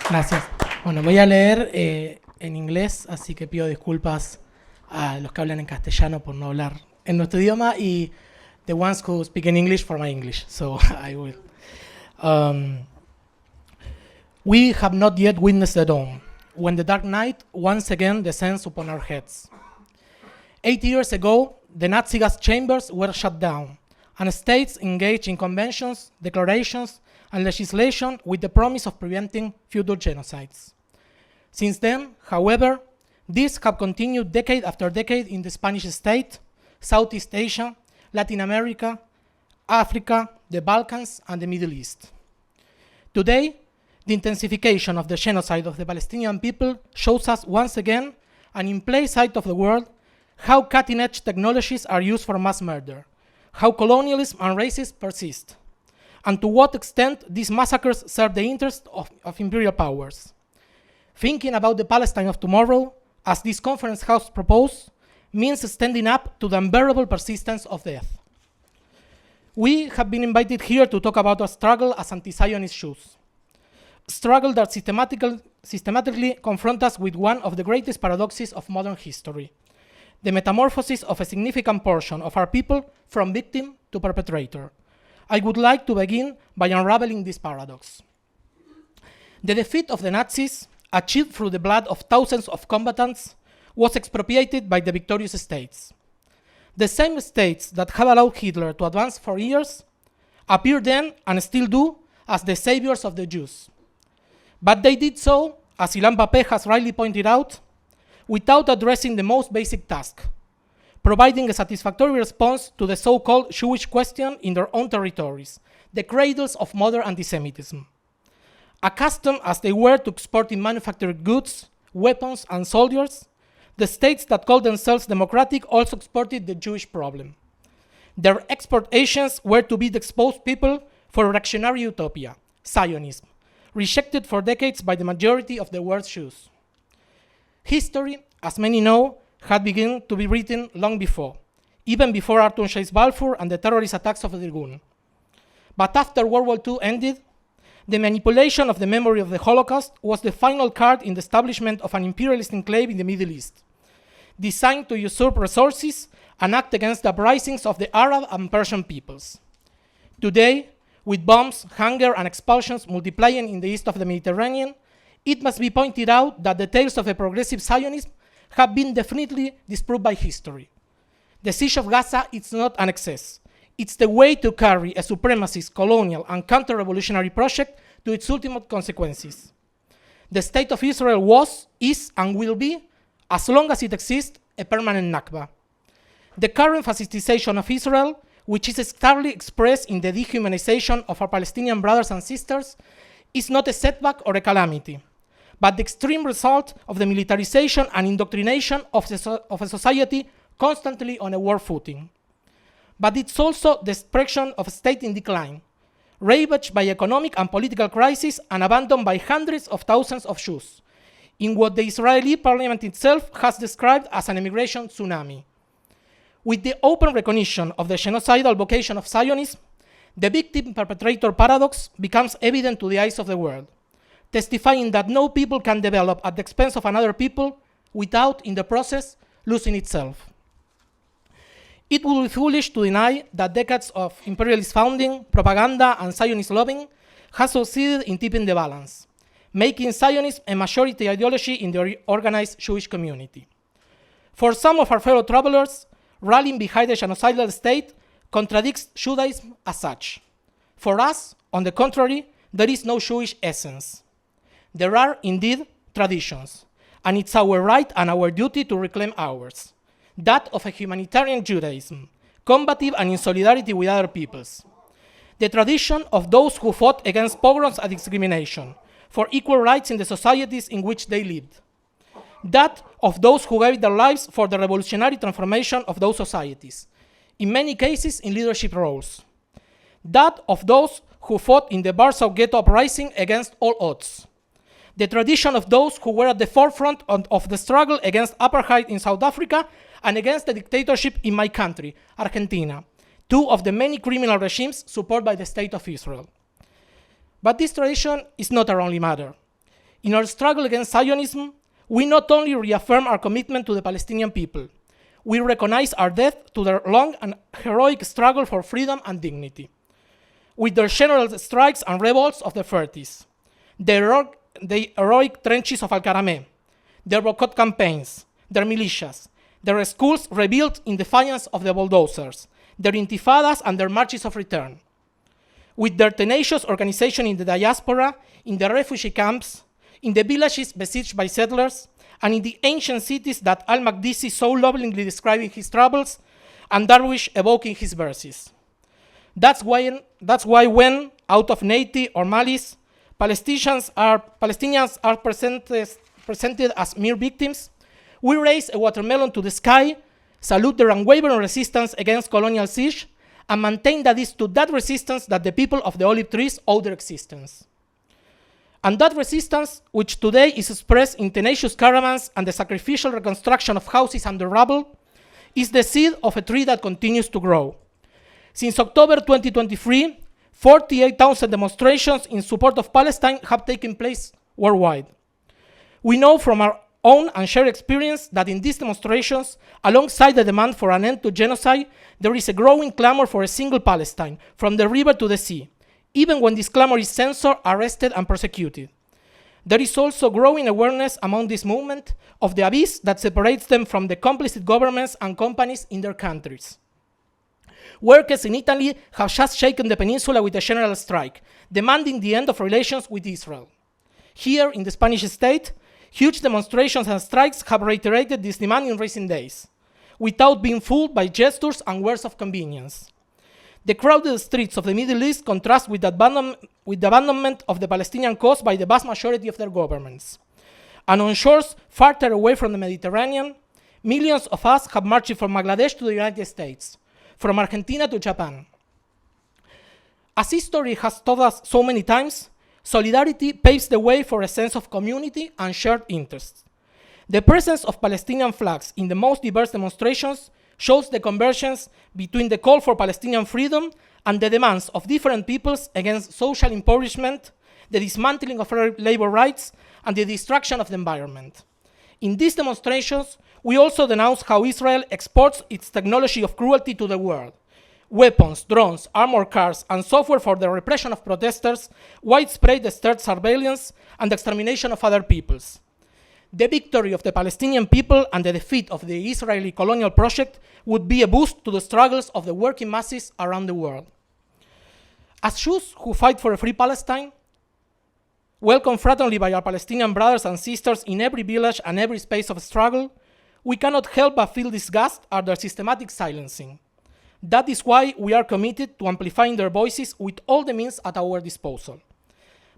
Gracias. Bueno, voy a leer en inglés, así que pido disculpas a los que hablan en castellano por no hablar en nuestro idioma y the ones who speak in English for my English. So I will. We have not yet witnessed the dawn, when the dark night once again descends upon our heads. 80 years ago, the Nazi gas chambers were shut down, and states engaged in conventions, declarations, and legislation with the promise of preventing future genocides. Since then, however, these have continued decade after decade in the Spanish state, Southeast Asia, Latin America, Africa, the Balkans, and the Middle East. Today, the intensification of the genocide of the Palestinian people shows us once again, and in plain sight of the world, how cutting-edge technologies are used for mass murder, how colonialism and racism persist, and to what extent these massacres serve the interests of imperial powers. Thinking about the Palestine of tomorrow, as this conference house proposed, means standing up to the unbearable persistence of death. We have been invited here to talk about a struggle as anti-Zionist Jews, a struggle that systematically confronts us with one of the greatest paradoxes of modern history, the metamorphosis of a significant portion of our people from victim to perpetrator. I would like to begin by unraveling this paradox. The defeat of the Nazis, achieved through the blood of thousands of combatants, was expropriated by the victorious states. The same states that had allowed Hitler to advance for years appear then, and still do, as the saviors of the Jews. But they did so, as Ilan Pape has rightly pointed out, without addressing the most basic task, providing a satisfactory response to the so-called Jewish question in their own territories, the cradles of modern anti-Semitism. Accustomed as they were to exporting manufactured goods, weapons, and soldiers, the states that called themselves democratic also exported the Jewish problem. Their exportations were to be the exposed people for a reactionary utopia, Zionism, rejected for decades by the majority of the world's Jews. History, as many know, had begun to be written long before, even before Arthur Chase Balfour and the terrorist attacks of the Irgun. But after World War II ended, the manipulation of the memory of the Holocaust was the final card in the establishment of an imperialist enclave in the Middle East, designed to usurp resources and act against the uprisings of the Arab and Persian peoples. Today, with bombs, hunger, and expulsions multiplying in the east of the Mediterranean, it must be pointed out that the tales of a progressive Zionism have been definitely disproved by history. The siege of Gaza is not an excess. It's the way to carry a supremacist, colonial, and counter-revolutionary project to its ultimate consequences. The state of Israel was, is, and will be, as long as it exists, a permanent Nakba. The current fascistization of Israel, which is starkly expressed in the dehumanization of our Palestinian brothers and sisters, is not a setback or a calamity, but the extreme result of the militarization and indoctrination of a society constantly on a war footing. But it's also the expression of a state in decline, ravaged by economic and political crisis and abandoned by hundreds of thousands of Jews, in what the Israeli parliament itself has described as an immigration tsunami. With the open recognition of the genocidal vocation of Zionism, the victim-perpetrator paradox becomes evident to the eyes of the world, testifying that no people can develop at the expense of another people without, in the process, losing itself. It would be foolish to deny that decades of imperialist founding, propaganda, and Zionist lobbying have succeeded in tipping the balance, making Zionism a majority ideology in the organized Jewish community. For some of our fellow travelers, rallying behind the genocidal state contradicts Judaism as such. For us, on the contrary, there is no Jewish essence. There are, indeed, traditions, and it's our right and our duty to reclaim ours, that of a humanitarian Judaism, combative and in solidarity with other peoples. The tradition of those who fought against pogroms and discrimination, for equal rights in the societies in which they lived. That of those who gave their lives for the revolutionary transformation of those societies, in many cases in leadership roles. That of those who fought in the Warsaw Ghetto uprising against all odds. The tradition of those who were at the forefront of the struggle against apartheid in South Africa and against the dictatorship in my country, Argentina, two of the many criminal regimes supported by the State of Israel. But this tradition is not our only matter. In our struggle against Zionism, we not only reaffirm our commitment to the Palestinian people, we recognize our debt to their long and heroic struggle for freedom and dignity. With their general strikes and revolts of the 30s, the heroic trenches of Al-Karameh, their boycott campaigns, their militias, their schools rebuilt in defiance of the bulldozers, their intifadas and their marches of return. With their tenacious organization in the diaspora, in the refugee camps, in the villages besieged by settlers, and in the ancient cities that al-Maqdisi so lovingly described in his travels, and Darwish evoking his verses. That's why when, out of naivety or malice, Palestinians are presented as mere victims, we raise a watermelon to the sky, salute their unwavering resistance against colonial siege, and maintain that it's to that resistance that the people of the olive trees owe their existence. And that resistance, which today is expressed in tenacious caravans and the sacrificial reconstruction of houses under rubble, is the seed of a tree that continues to grow. Since October 2023, 48,000 demonstrations in support of Palestine have taken place worldwide. We know from our own and shared experience that in these demonstrations, alongside the demand for an end to genocide, there is a growing clamor for a single Palestine, from the river to the sea, even when this clamor is censored, arrested, and persecuted. There is also growing awareness among this movement of the abyss that separates them from the complicit governments and companies in their countries. Workers in Italy have just shaken the peninsula with a general strike, demanding the end of relations with Israel. Here in the Spanish state, huge demonstrations and strikes have reiterated this demand in recent days, without being fooled by gestures and words of convenience. The crowded streets of the Middle East contrast with the abandonment of the Palestinian cause by the vast majority of their governments. And on shores farther away from the Mediterranean, millions of us have marched from Bangladesh to the United States, from Argentina to Japan. As history has taught us so many times, solidarity paves the way for a sense of community and shared interests. The presence of Palestinian flags in the most diverse demonstrations shows the convergence between the call for Palestinian freedom and the demands of different peoples against social impoverishment, the dismantling of labor rights, and the destruction of the environment. In these demonstrations, we also denounce how Israel exports its technology of cruelty to the world. Weapons, drones, armored cars, and software for the repression of protesters, widespread state surveillance, and the extermination of other peoples. The victory of the Palestinian people and the defeat of the Israeli colonial project would be a boost to the struggles of the working masses around the world. As Jews who fight for a free Palestine, welcomed fraternally by our Palestinian brothers and sisters in every village and every space of struggle, we cannot help but feel disgust at their systematic silencing. That is why we are committed to amplifying their voices with all the means at our disposal.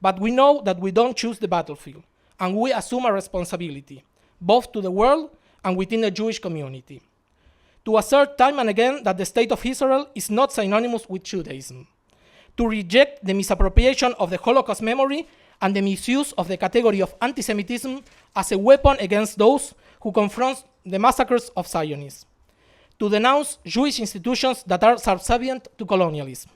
But we know that we don't choose the battlefield, and we assume a responsibility, both to the world and within the Jewish community, to assert time and again that the state of Israel is not synonymous with Judaism, to reject the misappropriation of the Holocaust memory and the misuse of the category of anti-Semitism as a weapon against those who confront the massacres of Zionists, to denounce Jewish institutions that are subservient to colonialism,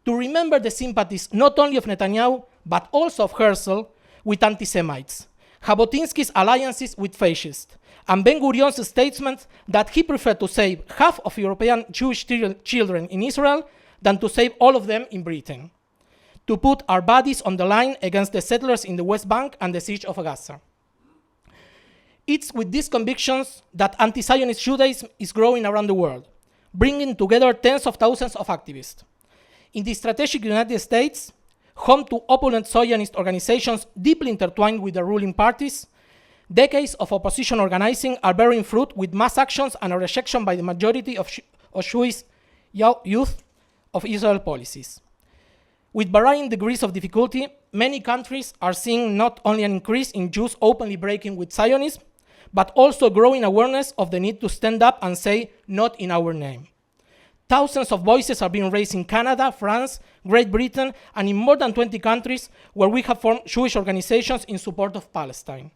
to remember the sympathies not only of Netanyahu, but also of Herzl with anti-Semites, Jabotinsky's alliances with fascists, and Ben-Gurion's statement that he preferred to save half of European Jewish children in Israel than to save all of them in Britain, to put our bodies on the line against the settlers in the West Bank and the siege of Gaza. It's with these convictions that anti-Zionist Judaism is growing around the world, bringing together tens of thousands of activists. In the strategic United States, home to opulent Zionist organizations deeply intertwined with the ruling parties, decades of opposition organizing are bearing fruit with mass actions and a rejection by the majority of Jewish youth of Israel policies. With varying degrees of difficulty, many countries are seeing not only an increase in Jews openly breaking with Zionism, but also growing awareness of the need to stand up and say, "Not in our name." Thousands of voices are being raised in Canada, France, Great Britain, and in more than 20 countries where we have formed Jewish organizations in support of Palestine.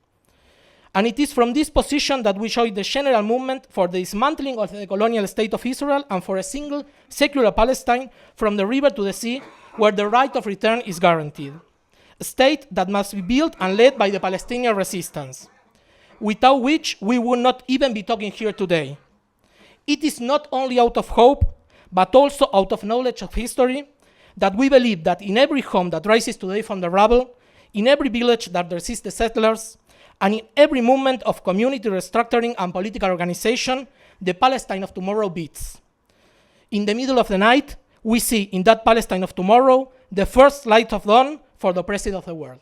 And it is from this position that we show the general movement for the dismantling of the colonial state of Israel and for a single secular Palestine from the river to the sea, where the right of return is guaranteed. state that must be built and led by the Palestinian resistance, without which we would not even be talking here today. It is not only out of hope, but also out of knowledge of history, that we believe that in every home that rises today from the rubble, in every village that resists the settlers, and in every movement of community restructuring and political organization, the Palestine of tomorrow beats. In the middle of the night, we see in that Palestine of tomorrow the first light of dawn for the President of the world.